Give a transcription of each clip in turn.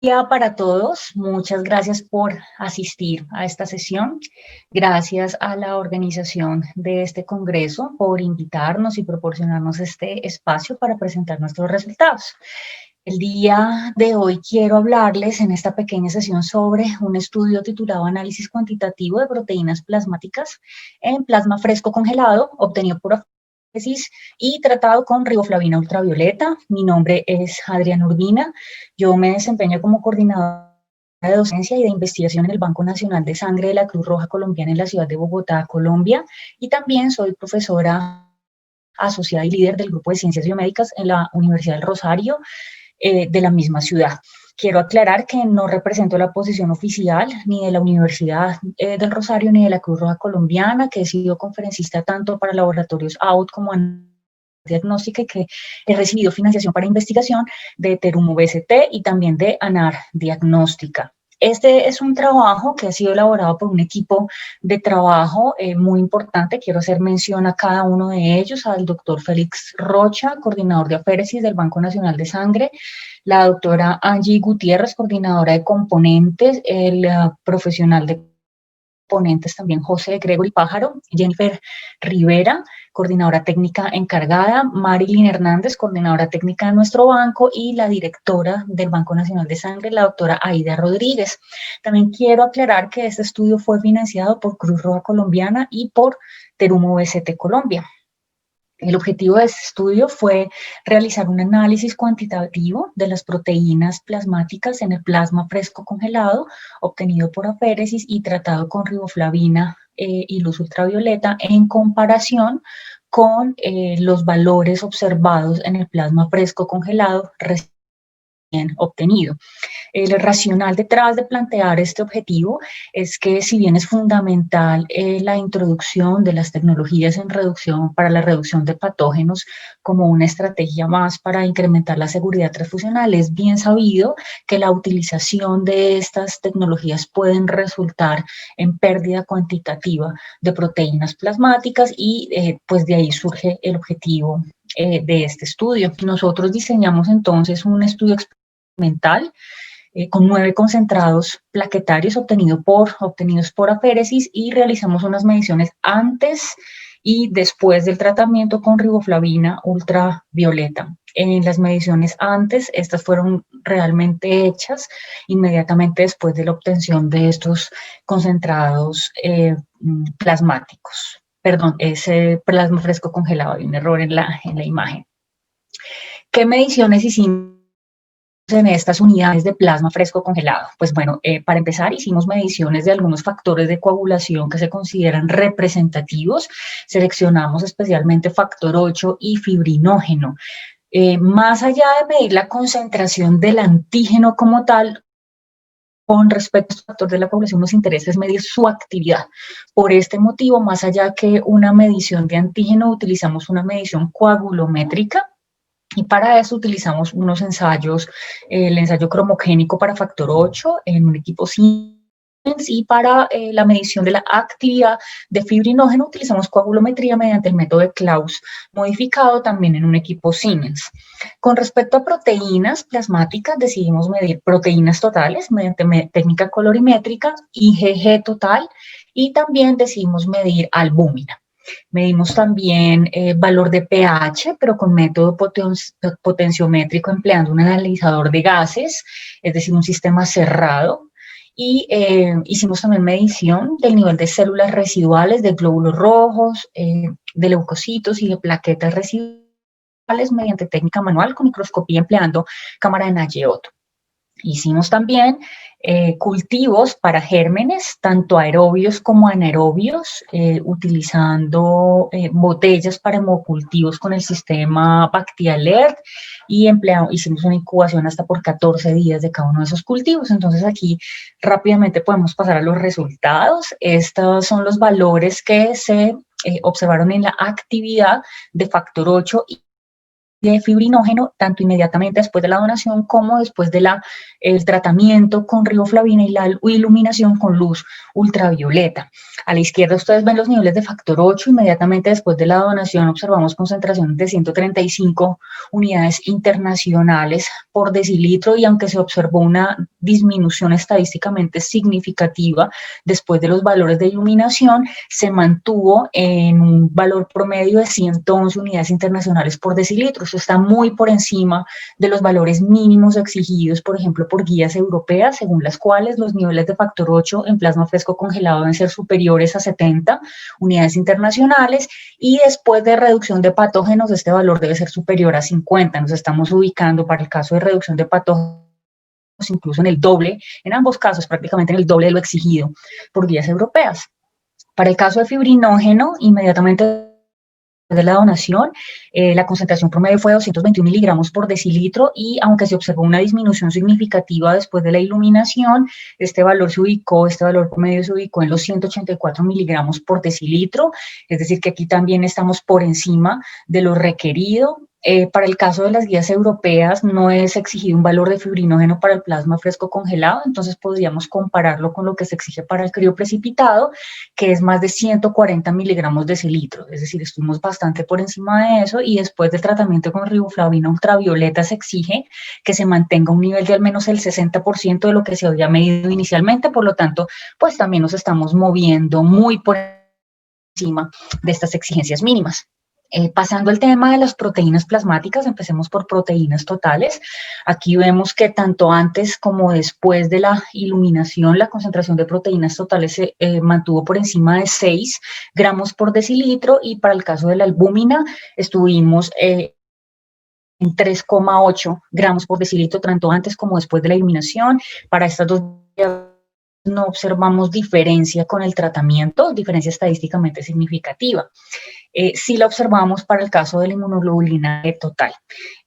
Día para todos. Muchas gracias por asistir a esta sesión. Gracias a la organización de este congreso por invitarnos y proporcionarnos este espacio para presentar nuestros resultados. El día de hoy quiero hablarles en esta pequeña sesión sobre un estudio titulado Análisis cuantitativo de proteínas plasmáticas en plasma fresco congelado obtenido por y tratado con riboflavina ultravioleta. Mi nombre es Adriana Urbina. Yo me desempeño como coordinadora de docencia y de investigación en el Banco Nacional de Sangre de la Cruz Roja Colombiana en la ciudad de Bogotá, Colombia, y también soy profesora asociada y líder del grupo de ciencias biomédicas en la Universidad del Rosario, de la misma ciudad. Quiero aclarar que no represento la posición oficial ni de la Universidad del Rosario ni de la Cruz Roja Colombiana, que he sido conferencista tanto para laboratorios AUT como diagnóstica y que he recibido financiación para investigación de Terumo BCT y también de ANAR Diagnóstica. Este es un trabajo que ha sido elaborado por un equipo de trabajo muy importante. Quiero hacer mención a cada uno de ellos, al doctor Félix Rocha, coordinador de aféresis del Banco Nacional de Sangre, la doctora Angie Gutiérrez, coordinadora de componentes, el profesional de componentes también José Gregory Pájaro, Jennifer Rivera, coordinadora técnica encargada, Marilyn Hernández, coordinadora técnica de nuestro banco, y la directora del Banco Nacional de Sangre, la doctora Aida Rodríguez. También quiero aclarar que este estudio fue financiado por Cruz Roja Colombiana y por Terumo BCT Colombia. El objetivo de este estudio fue realizar un análisis cuantitativo de las proteínas plasmáticas en el plasma fresco congelado obtenido por aféresis y tratado con riboflavina y luz ultravioleta en comparación con los valores observados en el plasma fresco congelado recién obtenido. El racional detrás de plantear este objetivo es que, si bien es fundamental la introducción de las tecnologías en reducción para la reducción de patógenos como una estrategia más para incrementar la seguridad transfusional, es bien sabido que la utilización de estas tecnologías pueden resultar en pérdida cuantitativa de proteínas plasmáticas y pues de ahí surge el objetivo de este estudio. Nosotros diseñamos entonces un estudio experimental con 9 concentrados plaquetarios obtenidos por aféresis, y realizamos unas mediciones antes y después del tratamiento con riboflavina ultravioleta. En las mediciones antes, estas fueron realmente hechas inmediatamente después de la obtención de estos concentrados plasmáticos. Perdón, ese plasma fresco congelado, hay un error en la imagen. ¿Qué mediciones hicimos en estas unidades de plasma fresco congelado? Pues bueno, para empezar hicimos mediciones de algunos factores de coagulación que se consideran representativos. Seleccionamos especialmente factor 8 y fibrinógeno. Más allá de medir la concentración del antígeno como tal, con respecto al factor de la coagulación nos interesa es medir su actividad. Por este motivo, más allá que una medición de antígeno, utilizamos una medición coagulométrica. Y para eso utilizamos unos ensayos, el ensayo cromogénico para factor 8 en un equipo Siemens, y para la medición de la actividad de fibrinógeno utilizamos coagulometría mediante el método de Claus modificado también en un equipo Siemens. Con respecto a proteínas plasmáticas, decidimos medir proteínas totales mediante técnica colorimétrica, IgG total, y también decidimos medir albúmina. Medimos también valor de pH, pero con método potenciométrico empleando un analizador de gases, es decir, un sistema cerrado. Y hicimos también medición del nivel de células residuales, de glóbulos rojos, de leucocitos y de plaquetas residuales mediante técnica manual con microscopía empleando cámara de Nagiotto. Hicimos también cultivos para gérmenes, tanto aerobios como anaerobios, utilizando botellas para hemocultivos con el sistema BactiAlert, y hicimos una incubación hasta por 14 días de cada uno de esos cultivos. Entonces aquí rápidamente podemos pasar a los resultados. Estos son los valores que se observaron en la actividad de factor 8 y de fibrinógeno, tanto inmediatamente después de la donación como después de el tratamiento con riboflavina y la iluminación con luz ultravioleta. A la izquierda ustedes ven los niveles de factor 8, inmediatamente después de la donación observamos concentraciones de 135 unidades internacionales por decilitro, y aunque se observó una disminución estadísticamente significativa después de los valores de iluminación, se mantuvo en un valor promedio de 111 unidades internacionales por decilitro. Eso está muy por encima de los valores mínimos exigidos, por ejemplo, por guías europeas, según las cuales los niveles de factor 8 en plasma fresco congelado deben ser superiores a 70 unidades internacionales, y después de reducción de patógenos este valor debe ser superior a 50. Nos estamos ubicando para el caso de reducción de patógenos incluso en el doble, en ambos casos prácticamente en el doble de lo exigido por guías europeas. Para el caso de fibrinógeno, inmediatamente de la donación, la concentración promedio fue de 221 miligramos por decilitro, y aunque se observó una disminución significativa después de la iluminación, este valor promedio se ubicó en los 184 miligramos por decilitro, es decir que aquí también estamos por encima de lo requerido. Para el caso de las guías europeas no es exigido un valor de fibrinógeno para el plasma fresco congelado, entonces podríamos compararlo con lo que se exige para el crioprecipitado, que es más de 140 miligramos de decilitro, es decir, estuvimos bastante por encima de eso, y después del tratamiento con riboflavina ultravioleta se exige que se mantenga un nivel de al menos el 60% de lo que se había medido inicialmente, por lo tanto, pues también nos estamos moviendo muy por encima de estas exigencias mínimas. Pasando al tema de las proteínas plasmáticas, empecemos por proteínas totales. Aquí vemos que tanto antes como después de la iluminación, la concentración de proteínas totales se mantuvo por encima de 6 gramos por decilitro, y para el caso de la albúmina estuvimos en 3,8 gramos por decilitro, tanto antes como después de la iluminación. Para estas dos no observamos diferencia con el tratamiento, diferencia estadísticamente significativa. Sí la observamos para el caso de la inmunoglobulina G total.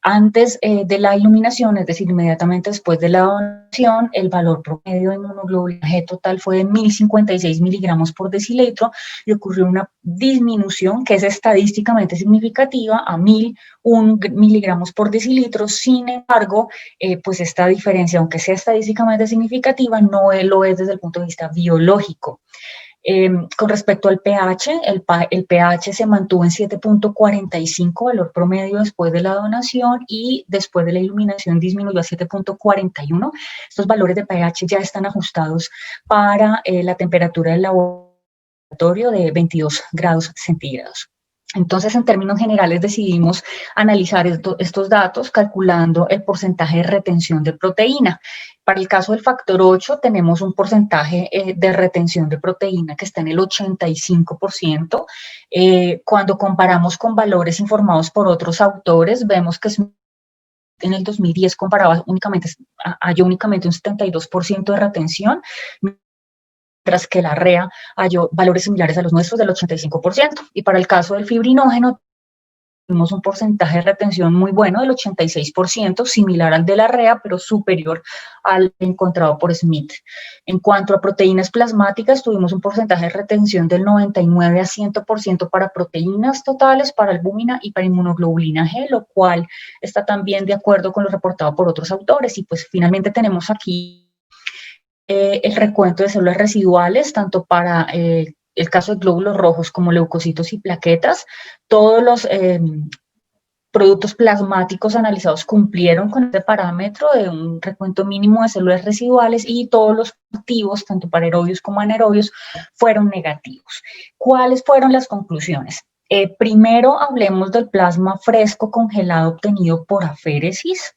Antes de la iluminación, es decir, inmediatamente después de la donación, el valor promedio de inmunoglobulina G total fue de 1056 miligramos por decilitro, y ocurrió una disminución que es estadísticamente significativa a 1001 miligramos por decilitro. Sin embargo, pues esta diferencia, aunque sea estadísticamente significativa, no lo es desde el punto de vista biológico. Con respecto al pH, el pH se mantuvo en 7,45, valor promedio después de la donación, y después de la iluminación disminuyó a 7,41. Estos valores de pH ya están ajustados para la temperatura del laboratorio de 22 grados centígrados. Entonces, en términos generales, decidimos analizar estos datos calculando el porcentaje de retención de proteína. Para el caso del factor 8, tenemos un porcentaje de retención de proteína que está en el 85%. Cuando comparamos con valores informados por otros autores, vemos que en el 2010 comparaba únicamente un 72% de retención, mientras que la REA halló valores similares a los nuestros del 85%. Y para el caso del fibrinógeno, tuvimos un porcentaje de retención muy bueno del 86%, similar al de la REA, pero superior al encontrado por Smith. En cuanto a proteínas plasmáticas, tuvimos un porcentaje de retención del 99 a 100% para proteínas totales, para albúmina y para inmunoglobulina G, lo cual está también de acuerdo con lo reportado por otros autores. Y pues finalmente tenemos aquí el recuento de células residuales, tanto para el caso de glóbulos rojos como leucocitos y plaquetas. Todos los productos plasmáticos analizados cumplieron con este parámetro de un recuento mínimo de células residuales, y todos los activos, tanto para aerobios como anaerobios, fueron negativos. ¿Cuáles fueron las conclusiones? Primero hablemos del plasma fresco congelado obtenido por aféresis,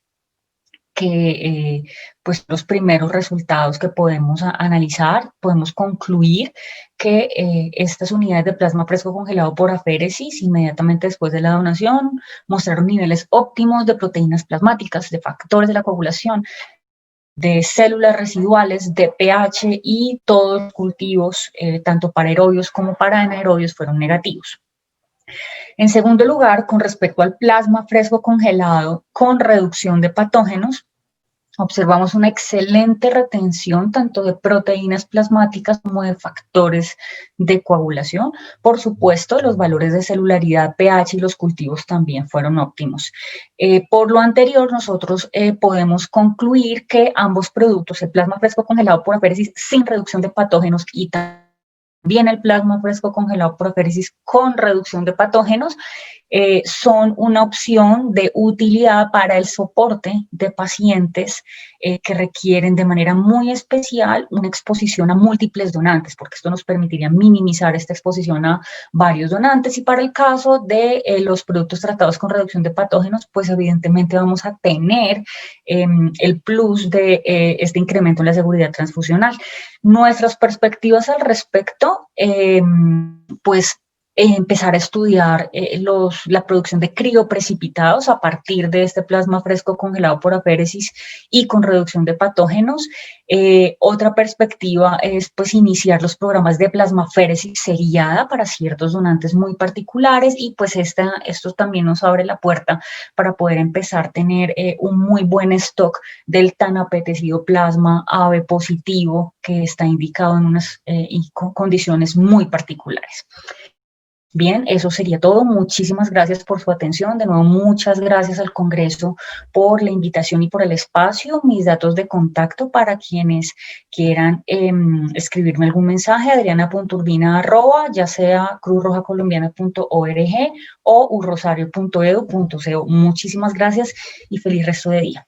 que pues los primeros resultados que podemos analizar, podemos concluir que estas unidades de plasma fresco congelado por aféresis inmediatamente después de la donación mostraron niveles óptimos de proteínas plasmáticas, de factores de la coagulación, de células residuales, de pH, y todos los cultivos, tanto para aerobios como para anaerobios, fueron negativos. En segundo lugar, con respecto al plasma fresco congelado con reducción de patógenos, Observamos una excelente retención tanto de proteínas plasmáticas como de factores de coagulación. Por supuesto, los valores de celularidad, pH y los cultivos también fueron óptimos. Por lo anterior, nosotros podemos concluir que ambos productos, el plasma fresco congelado por aféresis sin reducción de patógenos y también el plasma fresco congelado por aféresis con reducción de patógenos, son una opción de utilidad para el soporte de pacientes que requieren de manera muy especial una exposición a múltiples donantes, porque esto nos permitiría minimizar esta exposición a varios donantes. Y para el caso de los productos tratados con reducción de patógenos, pues evidentemente vamos a tener el plus de este incremento en la seguridad transfusional. Nuestras perspectivas al respecto, pues empezar a estudiar la producción de crioprecipitados a partir de este plasma fresco congelado por aféresis y con reducción de patógenos. Otra perspectiva es pues iniciar los programas de plasmaféresis seriada para ciertos donantes muy particulares, y pues esto también nos abre la puerta para poder empezar a tener un muy buen stock del tan apetecido plasma AB positivo que está indicado en unas condiciones muy particulares. Bien, eso sería todo. Muchísimas gracias por su atención. De nuevo, muchas gracias al Congreso por la invitación y por el espacio. Mis datos de contacto para quienes quieran escribirme algún mensaje: adriana.urbina@, ya sea cruzrojacolombiana.org o urrosario.edu.co. Muchísimas gracias y feliz resto de día.